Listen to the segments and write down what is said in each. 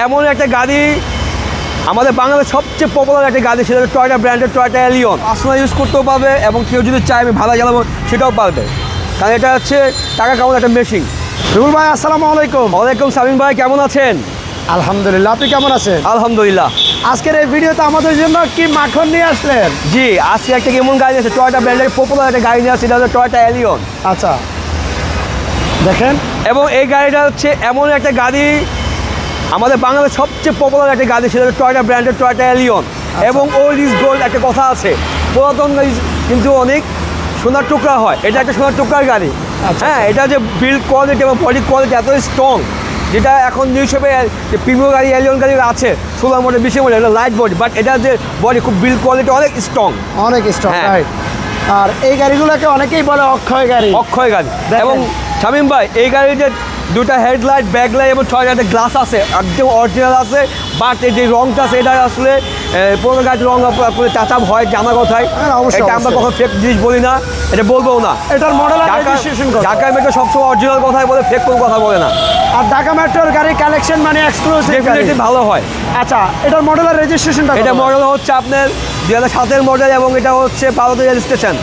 এমন একটা গাড়ি আমাদের বাংলাদেশের সবচেয়ে পপুলার একটা গাড়ি, সেটা টয়োটা ব্র্যান্ডের টয়োটা এলিয়ন। পার্সোনাল ইউজ করতেও পারবে এবং কেউ যদি চায় আমি ভাড়া চালাবো সেটাও পারবে, কারণ এটা হচ্ছে টাকা কামানোর একটা মেশিন। রুল ভাই আসসালামু আলাইকুম। ওয়ালাইকুম সামিম ভাই, কেমন আছেন? আলহামদুলিল্লাহ, আপনি কেমন আছেন? আলহামদুলিল্লাহ। আজকের এই ভিডিওতে আমাদের জন্য কি মাখন নিয়ে আসলেন? জি, আজকে একটা এমন গাড়ি আছে, টয়োটা ব্র্যান্ডের পপুলার একটা গাড়ি নিয়ে আসছে, এটা হচ্ছে টয়োটা এলিয়ন। আচ্ছা দেখেন, এবং এই গাড়িটা হচ্ছে এমন একটা গাড়ি আমাদের বাংলাদেশের সবচেয়ে পপুলার একটা গাড়ি, সেটা হচ্ছে টয়োটা ব্র্যান্ডের টয়োটা এলিয়ন। এবং ওল্ড ইজ গোল্ড একটা কথা আছে, পুরাতন গাড়ি কিন্তু অনেক সোনার টুকরা হয়, এটা একটা সোনার টুকরার গাড়ি। হ্যাঁ, এটা যে বিল্ড কোয়ালিটি এবং বডি কোয়ালিটি এত স্ট্রং, যেটা এখন নিউ শেপে যে প্রিমিয়াম গাড়ি এলিয়ন গাড়ি আছে 16 মডেল 20 মডেল, এটা লাইট বডি, বাট এটা যে বডি খুব বিল্ড কোয়ালিটি অনেক স্ট্রং, অনেক স্ট্রং। হ্যাঁ। আর এই গাড়িগুলোকে অনেকেই বলে অক্ষয় গাড়ি। অক্ষয় গাড়ি। এবং শামীম ভাই, এই গাড়ির যে দুটা হেডলাইট, ব্যাকলাইট এবং 6 গ্লাস আছে, একদম অরিজিনাল আছে, বাট এই যে রংটা আছে এটা আসলে পুরোনো গাড়ির রং করে টাচাপ হয় জানা কথায়। এটা আমরা কখন ফেক জিনিস বলি না, এটা বলবো না। এটার মডেল আর রেজিস্ট্রেশন কত? ঢাকা মেট্রো সবসময় অরিজিনাল কথাই বলে, ফেক কোনো কথা বলে না। আর ঢাকা মেট্রোর গাড়ির কালেকশন মানে এক্সক্লুসিভ, ডেফিনেটলি ভালো হয়। আচ্ছা, এটার মডেল আর রেজিস্ট্রেশনটা? এটা মডেল হচ্ছে আপনার 2007-এর মডেল এবং এটা হচ্ছে ভারতের রেজিস্ট্রেশন।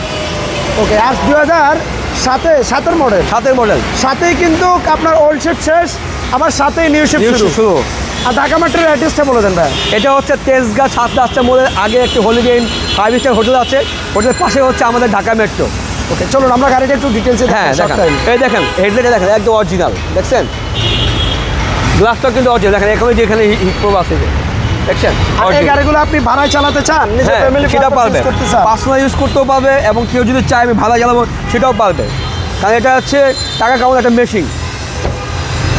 ওকে, আর 2007-এর মডেল। 7-এর মডেল। 7-এই কিন্তু আপনার ওল্ড শেপ শেষ, আবার 7-এই নিউ শেপ শুরু। আর ঢাকা মেট্রোর অ্যাড্রেসটা বলে দেন ভাই। এটা হচ্ছে তেজগাঁ 7 রাস্তা মোড়ের আগে একটি হলিডে ইন 5 স্টার হোটেল আছে, হোটেলের পাশে হচ্ছে আমাদের ঢাকা মেট্রো। ওকে, চলুন আমরা গাড়িটা একটু ডিটেলসে হ্যাঁ দেখেন, এই দেখেন হেডলাইটে দেখেন একদম অরিজিনাল, দেখছেন গ্লাসটা কিন্তু অরিজিনাল, দেখেন এখানে যেখানে হিট প্রোভ আছে দেখছেন। এই গাড়িগুলো আপনি ভাড়ায় চালাতে চান, নিজের ফ্যামিলি সেটা পারবে, পার্সোনাল ইউজ করতেও পারবে এবং কেউ যদি চায় আমি ভাড়া চালাবো সেটাও পারবে, কারণ এটা হচ্ছে টাকা কামানোর একটা মেশিন।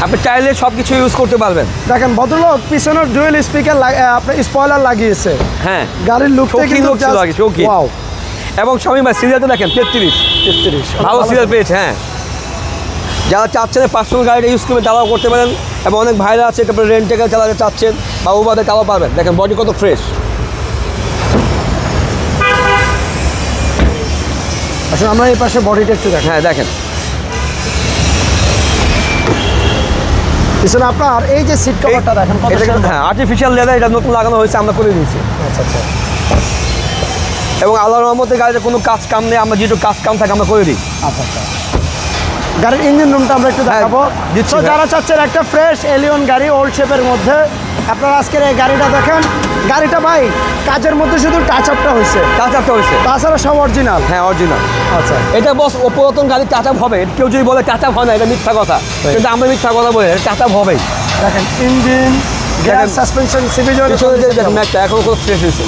আপনি চাইলে সব কিছু ইউজ করতে পারবেন। দেখেন ভদ্রলোক পিছনের ডুয়েল স্পিকার আপনার স্পয়লার লাগিয়েছে। হ্যাঁ, গাড়ির লুকটা কিন্তু ওয়াও। এবং স্বামী ভাই সিরিয়ালটা দেখেন 33 ভালো সিরিয়াল পেয়েছে। হ্যাঁ, যারা চাচ্ছেন পার্সোনাল গাড়িটা ইউজ করবেন তারাও করতে পারেন, এবং অনেক ভাইরা আছে তারপরে রেন্টে চালাতে চাচ্ছেন বা উবারে তারাও পারবেন। দেখেন বডি কত ফ্রেশ। আসলে আমরা এই পাশে বডিটা একটু দেখেন। হ্যাঁ দেখেন, পিছনে আপনার এই যে সিট কভারটা দেখেন, হ্যাঁ আর্টিফিশিয়াল লেদার, এটা নতুন লাগানো হয়েছে, আমরা করে দিয়েছি। আচ্ছা আচ্ছা। এবং আল্লাহর রহমতে গাড়িতে কোনো কাজ কাম নেই, আমরা যেটুকু কাজ কাম থাকে আমরা করে দিই। আচ্ছা আচ্ছা। গাড়ির ইঞ্জিন রুমটা আমরা একটু দেখাবো। তো যারা চাচ্ছেন একটা ফ্রেশ এলিয়ন গাড়ি ওল্ড শেপের মধ্যে, আপনারা আজকের এই গাড়িটা দেখেন। গাড়িটা ভাই কাজের মধ্যে শুধু টাচ আপটা হয়েছে, তাছাড়া সব অরিজিনাল। হ্যাঁ অরিজিনাল। আচ্ছা, এটা বস পুরাতন গাড়ি টাচ আপ হবে, কেউ যদি বলে টাচ আপ হয় না এটা মিথ্যা কথা, কিন্তু আমরা মিথ্যা কথা বলি, টাচ আপ হবেই। দেখেন ইঞ্জিন, গিয়ার, সাসপেনশন, সিবিজয়ের একটা এখন খুব ফ্রেশ হয়েছে,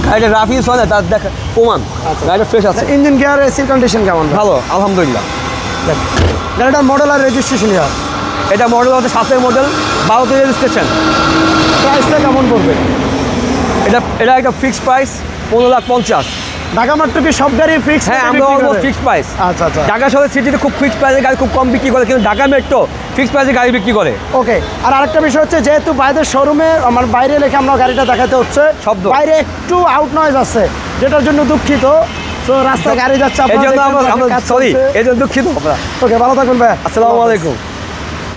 গাড়িটা রাফ ইউজ হয় না তার দেখা প্রমাণ। গাড়িটা ফ্রেশ আছে। ইঞ্জিন, গিয়ার, এসির কন্ডিশন কেমন? ভালো আলহামদুলিল্লাহ। গাড়িটার মডেল আর রেজিস্ট্রেশন ইয়ার? এটা মডেল হচ্ছে 7-এর মডেল, ভারতের রেজিস্ট্রেশন। প্রাইসটা কেমন পড়বে? এটা একটা ফিক্সড প্রাইস 15,50,000। ঢাকা মেট্রো কি সব গাড়ি ফিক্স? হ্যাঁ, আমরা অলমোস্ট ফিক্সড প্রাইস। আচ্ছা আচ্ছা। ঢাকা শহরের সিটিতে খুব ফিক্সড প্রাইসে গাড়ি খুব কম বিক্রি করে, কিন্তু ঢাকা মেট্রো ফিক্সড প্রাইসে গাড়ি বিক্রি করে। ওকে, আর আরেকটা বিষয় হচ্ছে যেহেতু বাইরের শোরুমে আমার বাইরে লেখে আমরা গাড়িটা দেখাতে হচ্ছে, শব্দ বাইরে একটু আউট নয়েজ আছে, যেটার জন্য দুঃখিত। তো রাস্তায় গাড়ি যাচ্ছে, এই জন্য আমরা সরি, এই জন্য দুঃখিত। ওকে, ভালো থাকবেন ভাই। আসসালামু আলাইকুম।